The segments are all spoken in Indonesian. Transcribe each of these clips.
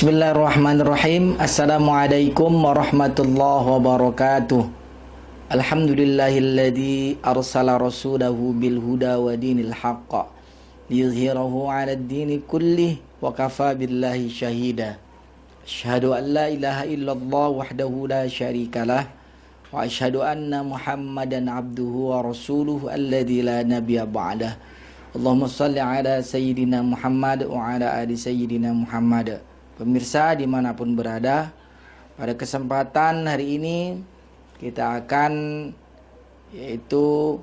Bismillahirrahmanirrahim. Assalamualaikum warahmatullahi wabarakatuh. Alhamdulillahilladzi arsala rasulahu bil huda wa dinil haqq liyuzhirahu 'alad dini kullih wa kafa billahi syahida. Asyhadu an la ilaha illallah wahdahu la syarikalah wa asyhadu anna Muhammadan abduhu wa rasuluhu alladzi la nabiyya ba'dah. Allahumma shalli ala sayyidina Muhammad wa ala ali sayyidina Muhammad. Pemirsa dimanapun berada, pada kesempatan hari ini kita akan yaitu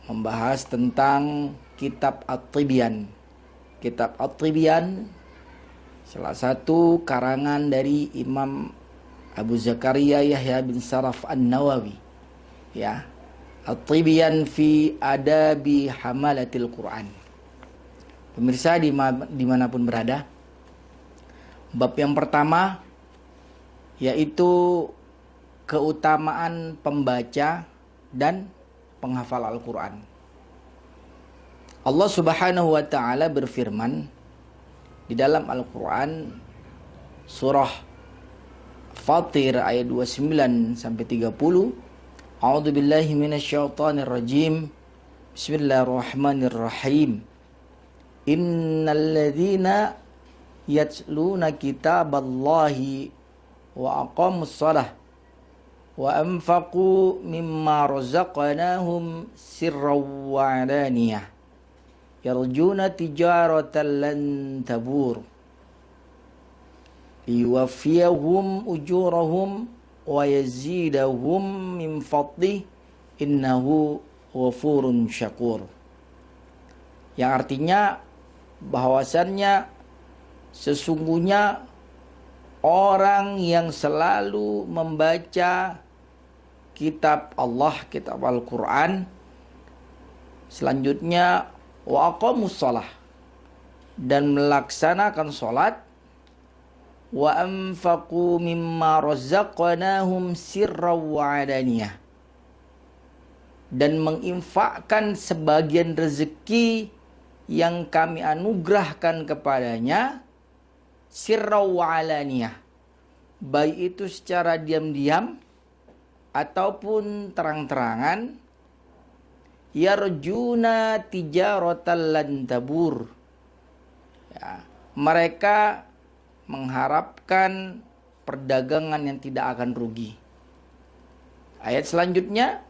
membahas tentang kitab At-Tibyan. Kitab At-Tibyan salah satu karangan dari Imam Abu Zakaria Yahya bin Sharaf An-Nawawi, ya. At-Tibyan fi adabi hamalatil Quran. Pemirsa dimanapun berada, bab yang pertama yaitu keutamaan pembaca dan penghafal Al-Quran. Allah Subhanahu wa ta'ala berfirman di dalam Al-Quran surah Fatir ayat 29 sampai 30. A'udzu billahi minasyaitonir rajim. Bismillahirrahmanirrahim. Innal ladzina yatluna kitaballahi wa aqamus shalah wa anfaqu mimma razaqnahum sirran wa alaniyah yarjuna tijaratan lan tabur liwaffiyahum ujurahum wa yazidahum min fadlih innahu ghafurun syakur. Yang artinya bahwasannya sesungguhnya orang yang selalu membaca kitab Allah, kitab Al-Quran, selanjutnya wa aqamus shalah, dan melaksanakan sholat, wa anfaqu mimma razaqnahum sirran wa alaniyah, dan menginfakkan sebagian rezeki yang kami anugerahkan kepadanya sirran wa alaniyah, baik itu secara diam-diam ataupun terang-terangan, yarjuna tijaratan lan tabur, ya, mereka mengharapkan perdagangan yang tidak akan rugi. Ayat selanjutnya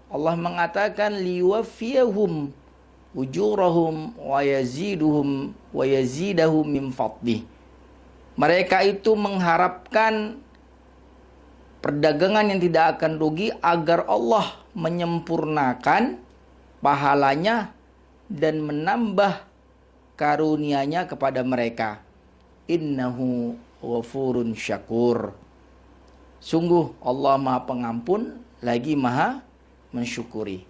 Allah mengatakan liwafiyahum ujurahum wa yazidahum min fadlih. Mereka itu mengharapkan perdagangan yang tidak akan rugi agar Allah menyempurnakan pahalanya dan menambah karunia-Nya kepada mereka. Innahu ghafurun syakur. Sungguh Allah Maha Pengampun lagi Maha mensyukuri.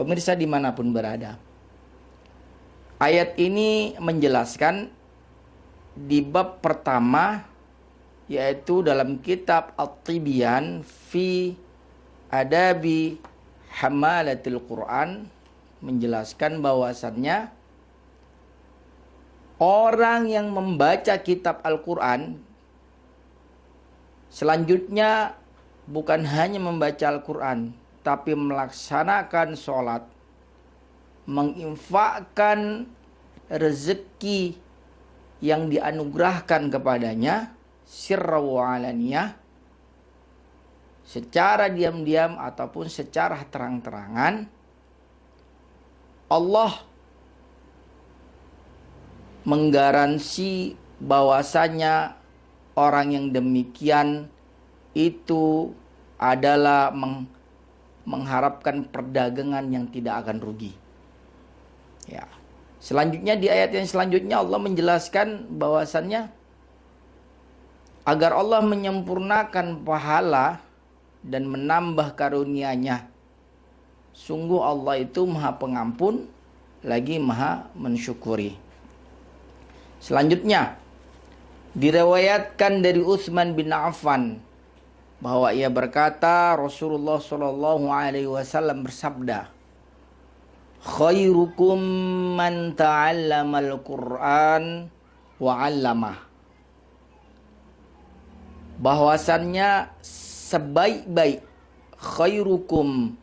Pemirsa dimanapun berada, ayat ini menjelaskan di bab pertama, yaitu dalam kitab At-Tibyan fi adabi hamalatil Quran, menjelaskan bahwasannya orang yang membaca kitab Al-Quran selanjutnya bukan hanya membaca Al-Quran, tapi melaksanakan sholat, menginfakkan rezeki yang dianugerahkan kepadanya sirran wa alaniyah, secara diam-diam ataupun secara terang-terangan, Allah menggaransi bahwasanya orang yang demikian itu adalah mengharapkan perdagangan yang tidak akan rugi. Ya. Selanjutnya di ayat yang selanjutnya Allah menjelaskan bahwasannya agar Allah menyempurnakan pahala dan menambah karunia-Nya. Sungguh Allah itu Maha Pengampun lagi Maha mensyukuri. Selanjutnya diriwayatkan dari Utsman bin Affan bahwa ia berkata, Rasulullah Shallallahu alaihi wasallam bersabda, khairukum man ta'allamal Qur'an wa 'allamah. bahwasannya sebaik-baik khairukum,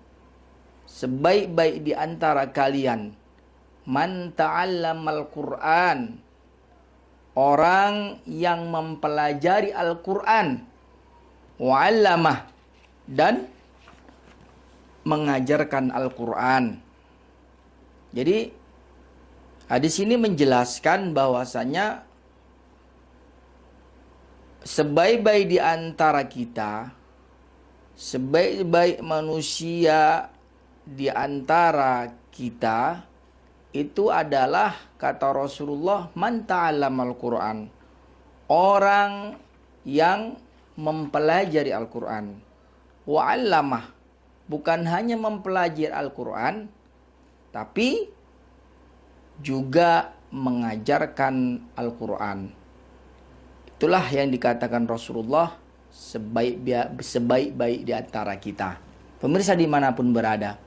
sebaik-baik di antara kalian, man ta'allamal Qur'an, orang yang mempelajari Al-Qur'an, wa 'allamah, dan mengajarkan Al-Qur'an. Jadi hadis ini menjelaskan bahwasanya sebaik-baik di antara kita, sebaik-baik manusia di antara kita itu adalah, kata Rasulullah, man ta'allamal Qur'an, orang yang mempelajari Al-Qur'an, wa 'allamah, bukan hanya mempelajari Al-Qur'an tapi juga mengajarkan Al-Qur'an. Itulah yang dikatakan Rasulullah sebaik-baik di antara kita. Pemirsa dimanapun berada,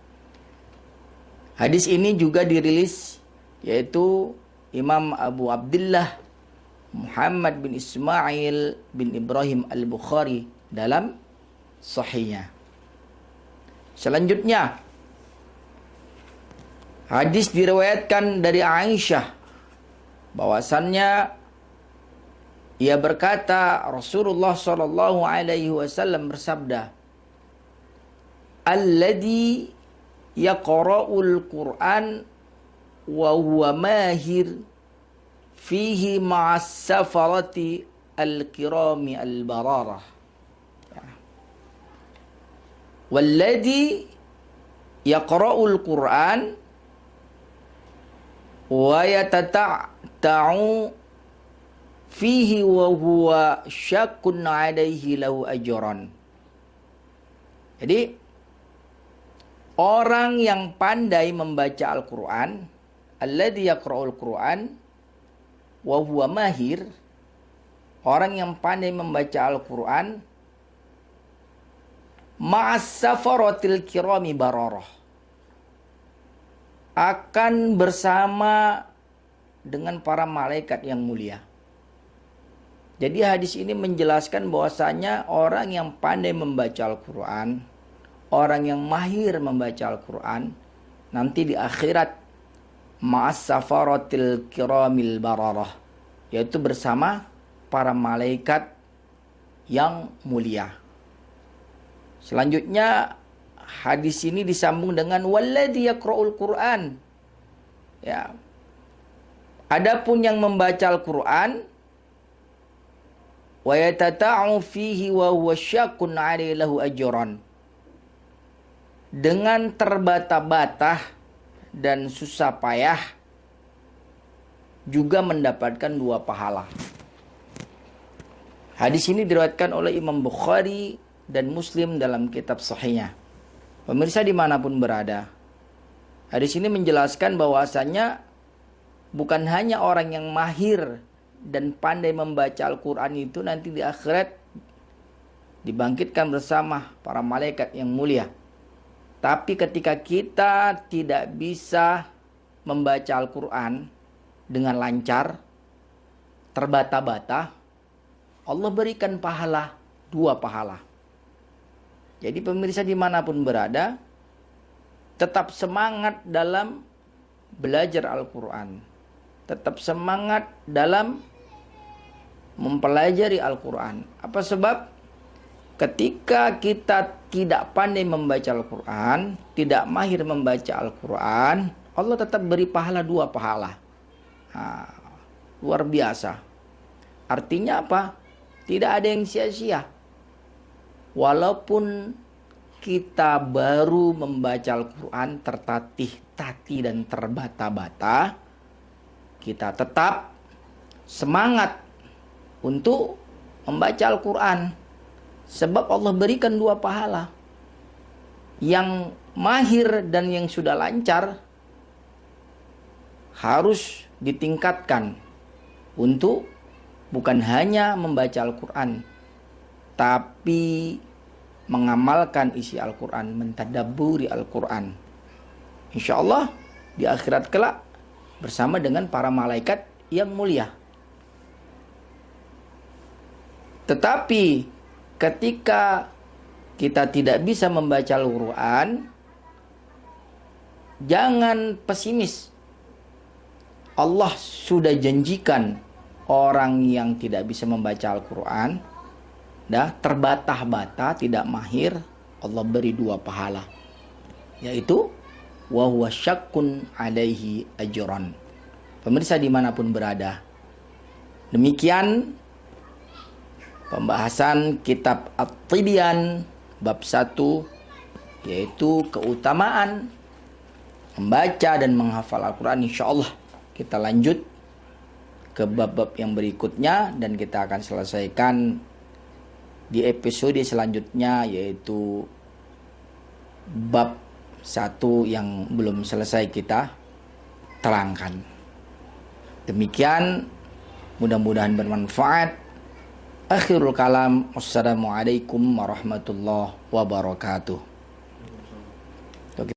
hadis ini juga dirilis, yaitu Imam Abu Abdullah Muhammad bin Ismail bin Ibrahim Al-Bukhari dalam Sahihnya. Selanjutnya, hadis diriwayatkan dari Aisyah bahwasannya ia berkata, Rasulullah sallallahu alaihi wasallam bersabda, "Alladzi yaqra'ul Qur'an wa huwa mahir fihi ma'as safarati al-kirami al-bararah." Walladzi yaqra'ul Qur'an wa yatata'u fihi wa huwa syakkun 'alaihi lahu ajran. Jadi orang yang pandai membaca Al-Qur'an, alladzi yaqra'ul Qur'an wa huwa mahir, orang yang pandai membaca Al-Qur'an ma'as safaratil kirami bararah, akan bersama dengan para malaikat yang mulia. Jadi hadis ini menjelaskan bahwasanya orang yang pandai membaca Al-Qur'an, orang yang mahir membaca Al-Qur'an, nanti di akhirat ma'as safaratil kiramil bararah, yaitu bersama para malaikat yang mulia. Selanjutnya hadis ini disambung dengan walladzi yaqra'ul Qur'an. Ya. Adapun yang membaca Al-Qur'an wa yatata'u fihi wa huwa syakkun 'alaihi lahu ajran, dengan terbata-bata dan susah payah juga mendapatkan 2 pahala. Hadis ini diriwayatkan oleh Imam Bukhari dan Muslim dalam kitab Sahihnya. Pemirsa dimanapun berada, hadis ini menjelaskan bahwasannya bukan hanya orang yang mahir dan pandai membaca Al-Quran itu nanti di akhirat dibangkitkan bersama para malaikat yang mulia. Tapi ketika kita tidak bisa membaca Al-Quran dengan lancar, terbata-bata, Allah berikan pahala, 2 pahala. Jadi pemirsa dimanapun berada, tetap semangat dalam belajar Al-Quran. Tetap semangat dalam mempelajari Al-Quran. Apa sebab? Ketika kita tidak pandai membaca Al-Quran, tidak mahir membaca Al-Quran, Allah tetap beri pahala, 2 pahala. Luar biasa. Artinya apa? Tidak ada yang sia-sia. Walaupun kita baru membaca Al-Quran tertatih-tatih dan terbata-bata, kita tetap semangat untuk membaca Al-Quran. Sebab Allah berikan 2 pahala. Yang mahir dan yang sudah lancar harus ditingkatkan untuk bukan hanya membaca Al-Quran, tapi mengamalkan isi Al-Quran, mentadabburi Al-Quran. Insya Allah di akhirat kelak bersama dengan para malaikat yang mulia. Tetapi ketika kita tidak bisa membaca Al-Quran, jangan pesimis. Allah sudah janjikan orang yang tidak bisa membaca Al-Quran, terbata-bata, tidak mahir, Allah beri 2 pahala, yaitu wa huwa syakkun alaihi ajran. Pemirsa dimanapun berada, demikian pembahasan kitab At-Tibyan bab 1, yaitu keutamaan membaca dan menghafal Al-Quran. InsyaAllah kita lanjut ke bab-bab yang berikutnya, dan kita akan selesaikan di episode selanjutnya, yaitu bab 1 yang belum selesai kita terangkan. Demikian, mudah-mudahan bermanfaat. Akhirul kalam, wassalamualaikum warahmatullahi wabarakatuh.